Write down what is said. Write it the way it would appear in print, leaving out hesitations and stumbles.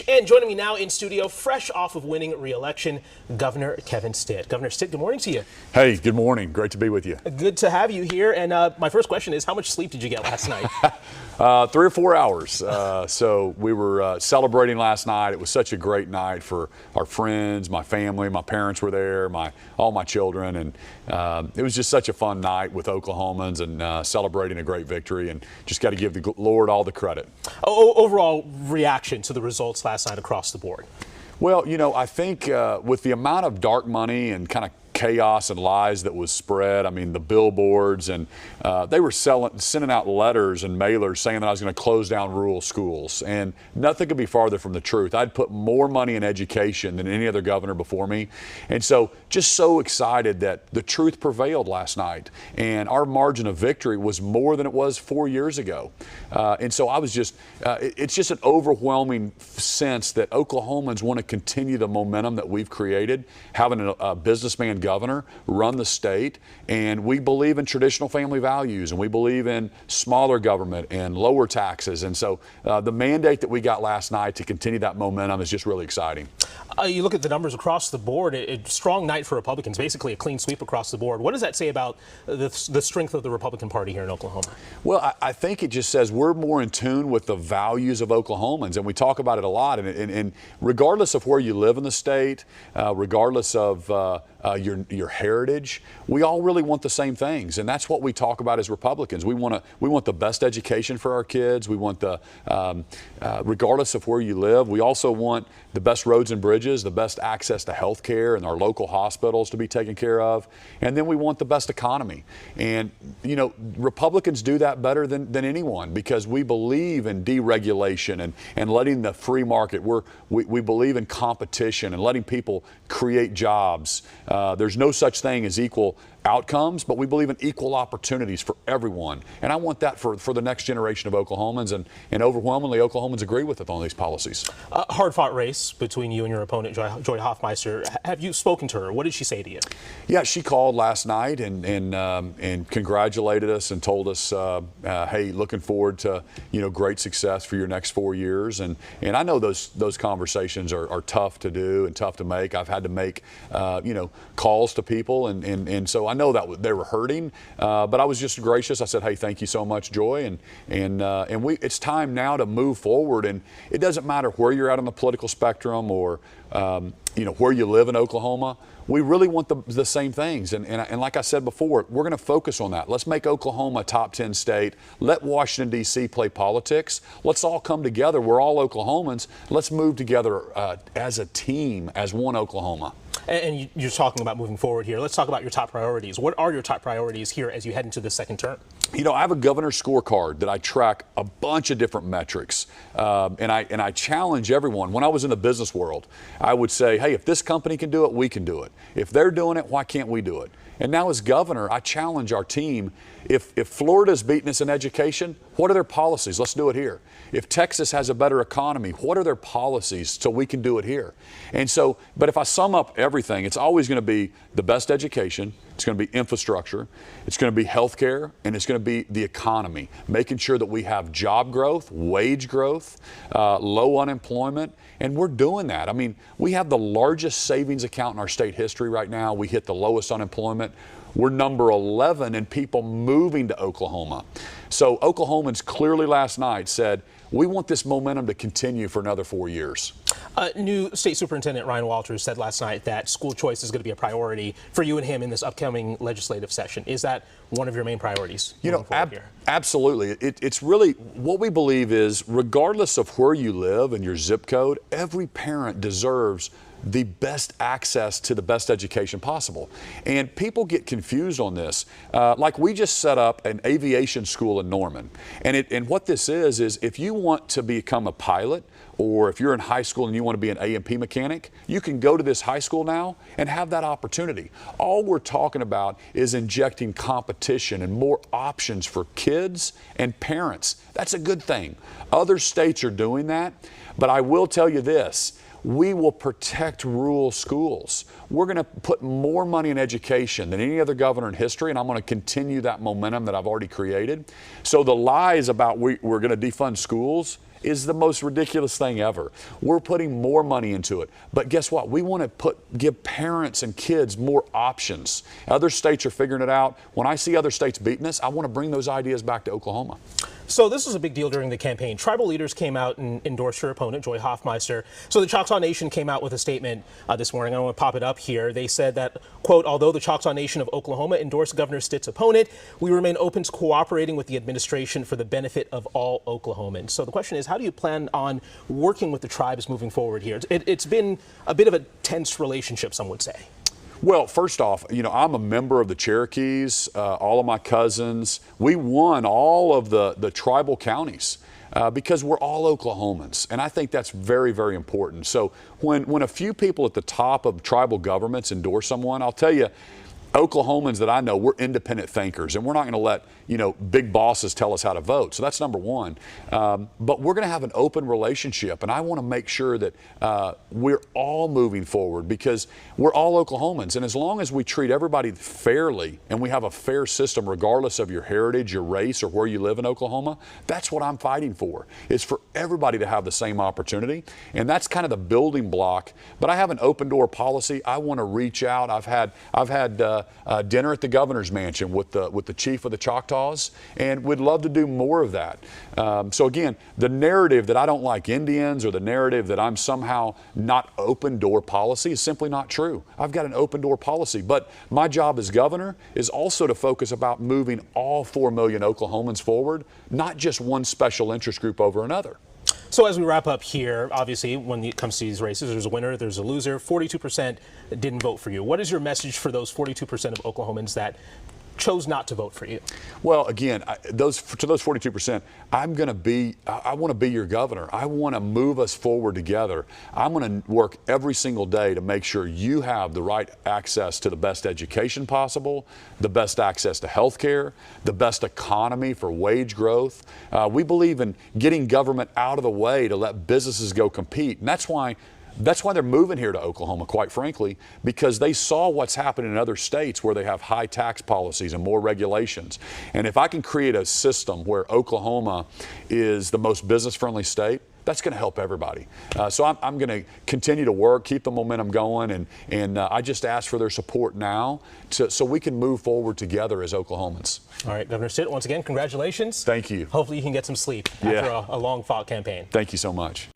much. And joining me now in studio, fresh off of winning re-election, Governor Kevin Stitt. Governor Stitt, good morning to you. Hey, good morning. Great to be with you. Good to have you here. And my first question is, how much sleep did you get last night? 3 or 4 hours. So we were celebrating last night. It was such a great night for our friends, my family. My parents were there, all my children, and it was just such a fun night with Oklahomans and celebrating a great victory. And just got to give the Lord all the credit. Overall reaction to the results last night across the board? Well, you know, I think with the amount of dark money and kind of chaos and lies that was spread. I mean, the billboards, and they were sending out letters and mailers saying that I was going to close down rural schools, and nothing could be farther from the truth. I'd put more money in education than any other governor before me, and so just so excited that the truth prevailed last night, and our margin of victory was more than it was 4 years ago. And so I was just, it's just an overwhelming sense that Oklahomans want to continue the momentum that we've created, having a businessman governor run the state, and we believe in traditional family values, and we believe in smaller government and lower taxes. And so the mandate that we got last night to continue that momentum is just really exciting. You look at the numbers across the board, a strong night for Republicans, basically a clean sweep across the board. What does that say about the strength of the Republican Party here in Oklahoma? Well, I think it just says we're more in tune with the values of Oklahomans, and we talk about it a lot. And regardless of where you live in the state, regardless of your heritage, we all really want the same things, and that's what we talk about as Republicans. We want the best education for our kids. We want regardless of where you live, we also want the best roads and bridges, the best access to health care and our local hospitals to be taken care of, and then we want the best economy. And you know, Republicans do that better than anyone because we believe in deregulation and letting the free market. We believe in competition and letting people create jobs. There's no such thing as equal outcomes, but we believe in equal opportunities for everyone. And I want that for the next generation of Oklahomans, and overwhelmingly Oklahomans agree with it on these policies. Hard-fought race between you and your opponent, Joy Hoffmeister. Have you spoken to her? What did she say to you? Yeah, she called last night and congratulated us and told us, hey, looking forward to great success for your next 4 years. And I know those conversations are tough to do and tough to make. I've had to make calls to people, and so I know that they were hurting, but I was just gracious. I said, hey, thank you so much, Joy, and it's time now to move forward. And it doesn't matter where you're at on the political spectrum or where you live in Oklahoma. We really want the same things, and like I said before, we're going to focus on that. Let's make Oklahoma a top 10 state. Let Washington, D.C. play politics. Let's all come together. We're all Oklahomans. Let's move together as a team, as one Oklahoma. And you're talking about moving forward here. Let's talk about your top priorities. What are your top priorities here as you head into the second term? You know, I have a governor's scorecard that I track a bunch of different metrics, and I challenge everyone. When I was in the business world, I would say, hey, if this company can do it, we can do it. If they're doing it, why can't we do it? And now as governor, I challenge our team. If Florida's beating us in education, what are their policies? Let's do it here. If Texas has a better economy, what are their policies so we can do it here? And so, but if I sum up everything, it's always going to be the best education, it's going to be infrastructure, it's going to be healthcare, and it's going to be the economy, making sure that we have job growth, wage growth, low unemployment, and we're doing that. I mean, we have the largest savings account in our state history right now. We hit the lowest unemployment. We're number 11 in people moving to Oklahoma. So Oklahomans clearly last night said, we want this momentum to continue for another 4 years. New State Superintendent Ryan Walters said last night that school choice is going to be a priority for you and him in this upcoming legislative session. Is that one of your main priorities? You know, absolutely. It's really what we believe is, regardless of where you live and your zip code, every parent deserves the best access to the best education possible. And people get confused on this. Like we just set up an aviation school in Norman. And what this is if you want to become a pilot, or if you're in high school and you want to be an A&P mechanic, you can go to this high school now and have that opportunity. All we're talking about is injecting competition and more options for kids and parents. That's a good thing. Other states are doing that, but I will tell you this. We will protect rural schools. We're going to put more money in education than any other governor in history, and I'm going to continue that momentum that I've already created. So the lies about we're going to defund schools is the most ridiculous thing ever. We're putting more money into it. But guess what? We want to give parents and kids more options. Other states are figuring it out. When I see other states beating us, I want to bring those ideas back to Oklahoma. So this was a big deal during the campaign. Tribal leaders came out and endorsed your opponent, Joy Hoffmeister. So the Choctaw Nation came out with a statement this morning. I want to pop it up here. They said that, quote, although the Choctaw Nation of Oklahoma endorsed Governor Stitt's opponent, we remain open to cooperating with the administration for the benefit of all Oklahomans. So the question is, how do you plan on working with the tribes moving forward here? It's been a bit of a tense relationship, some would say. Well, first off, I'm a member of the Cherokees, all of my cousins. We won all of the tribal counties because we're all Oklahomans. And I think that's very, very important. So when a few people at the top of tribal governments endorse someone, I'll tell you, Oklahomans that I know, we're independent thinkers, and we're not going to let big bosses tell us how to vote. So that's number one. But we're going to have an open relationship, and I want to make sure that we're all moving forward because we're all Oklahomans. And as long as we treat everybody fairly and we have a fair system, regardless of your heritage, your race, or where you live in Oklahoma, that's what I'm fighting for. Is for everybody to have the same opportunity, and that's kind of the building block. But I have an open door policy. I want to reach out. I've had dinner at the governor's mansion with the chief of the Choctaws, and we'd love to do more of that. So again, the narrative that I don't like Indians or the narrative that I'm somehow not open door policy is simply not true. I've got an open door policy, but my job as governor is also to focus about moving all 4 million Oklahomans forward, not just one special interest group over another. So as we wrap up here, obviously, when it comes to these races, there's a winner, there's a loser. 42% didn't vote for you. What is your message for those 42% of Oklahomans that chose not to vote for you? Well, again, to those 42%, I want to be your governor. I want to move us forward together. I'm going to work every single day to make sure you have the right access to the best education possible, the best access to health care, the best economy for wage growth. We believe in getting government out of the way to let businesses go compete. And that's why they're moving here to Oklahoma, quite frankly, because they saw what's happening in other states where they have high tax policies and more regulations. And if I can create a system where Oklahoma is the most business-friendly state, that's going to help everybody. So I'm going to continue to work, keep the momentum going, and I just ask for their support now so we can move forward together as Oklahomans. All right, Governor Stitt, once again, congratulations. Thank you. Hopefully you can get some sleep after a long-fought campaign. Thank you so much.